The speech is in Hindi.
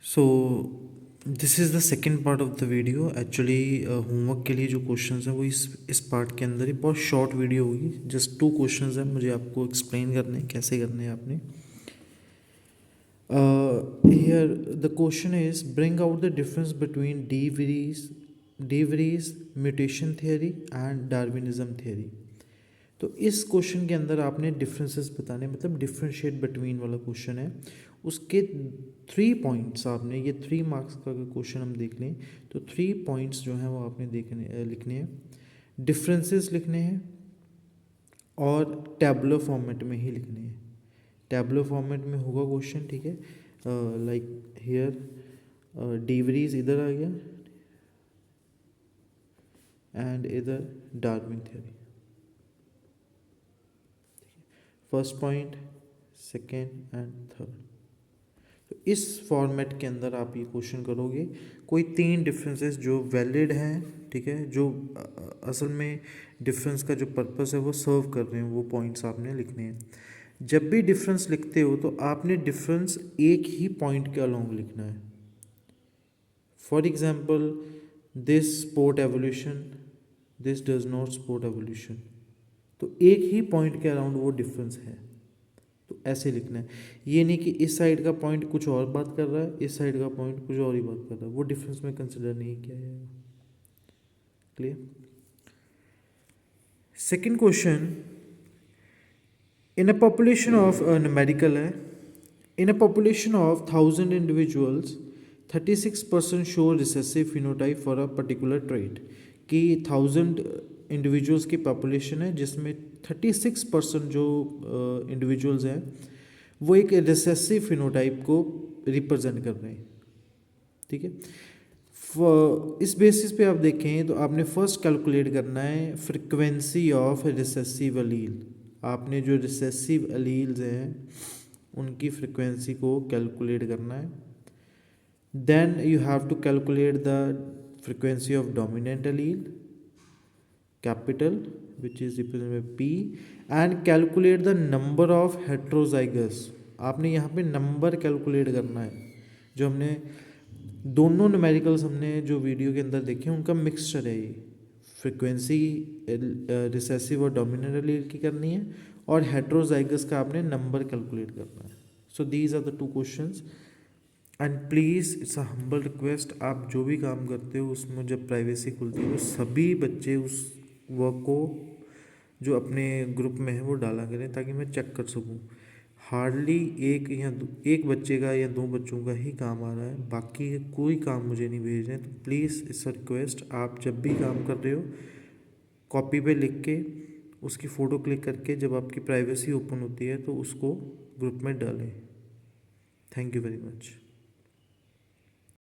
So this is the second part of the video. Actually homework के लिए जो क्वेश्चंस हैं वो इस पार्ट के अंदर ही बहुत शॉर्ट वीडियो होगी। जस्ट 2 क्वेश्चंस हैं, मुझे आपको एक्सप्लेन करने हैं कैसे करने हैं आपने। Here the question is bring out the difference between D worries mutation theory and Darwinism theory. तो इस क्वेश्चन के अंदर आपने डिफरेंसेस बताने, मतलब डिफ्रेंशिएट बिटवीन वाला क्वेश्चन है। उसके 3 पॉइंट्स आपने, ये 3 मार्क्स का अगर क्वेश्चन हम देख लें तो 3 पॉइंट्स जो हैं वो आपने लिखने हैं, डिफरेंसेस लिखने हैं और टैबुलर फॉर्मेट में ही लिखने हैं। टैबुलर फॉर्मेट में होगा क्वेश्चन, ठीक है। लाइक हियर डी-वरीज इधर आ गया एंड इधर Darwin theory. First point, second and third. तो इस फॉर्मेट के अंदर आप ये क्वेश्चन करोगे। कोई 3 डिफरेंसेस जो वैलिड हैं, ठीक है, जो असल में डिफरेंस का जो पर्पस है वो सर्व कर रहे हैं, वो पॉइंट्स आपने लिखने हैं। जब भी डिफरेंस लिखते हो तो आपने डिफरेंस एक ही पॉइंट के अलोंग लिखना है। For example, this support evolution, this does not support evolution. तो एक ही पॉइंट के अराउंड वो डिफरेंस है, तो ऐसे लिखना है। ये नहीं कि इस साइड का पॉइंट कुछ और बात कर रहा है, इस साइड का पॉइंट कुछ और ही बात कर रहा है, वो डिफरेंस में कंसिडर नहीं किया जाएगा। Clear? Second question, in a population of numerical है, in a population of 1000 individuals 36% show recessive phenotype for a particular trait. कि 1000 इंडिविजुअल्स की पॉपुलेशन है जिसमें 36% जो इंडिविजुअल्स हैं वो एक रिसेसिव फिनोटाइप को रिप्रेजेंट कर रहे हैं, ठीक है। इस बेसिस पे आप देखें तो आपने फर्स्ट कैलकुलेट करना है फ्रिक्वेंसी ऑफ रिसेसिव अलील। आपने जो रिसेसिव अलील्स हैं उनकी फ्रिक्वेंसी को कैलकुलेट करना है। Then you have to calculate the frequency of dominant allele capital which is represented by P, and calculate the number of heterozygous. आपने यहाँ पे नंबर कैलकुलेट करना है। जो हमने दोनों न्यूमेरिकल्स हमने जो वीडियो के अंदर देखे उनका मिक्सचर है ये। फ्रिक्वेंसी रिसेसिव और डोमिनेंट अलील की करनी है और हेट्रोजाइगस का आपने नंबर कैलकुलेट करना है। So these are the 2 questions and please it's a humble request, आप जो भी काम करते हो उसमें जब प्राइवेसी खुलती है वो सभी बच्चे उस वर्क को जो अपने ग्रुप में है वो डाला करें ताकि मैं चेक कर सकूं। हार्डली एक बच्चे का या 2 बच्चों का ही काम आ रहा है, बाकी कोई काम मुझे नहीं भेज रहे हैं। तो प्लीज़ इट्स अ रिक्वेस्ट, आप जब भी काम कर रहे हो कॉपी पे लिख के उसकी फ़ोटो क्लिक करके जब आपकी प्राइवेसी ओपन होती है तो उसको ग्रुप में डालें। Thank you very much.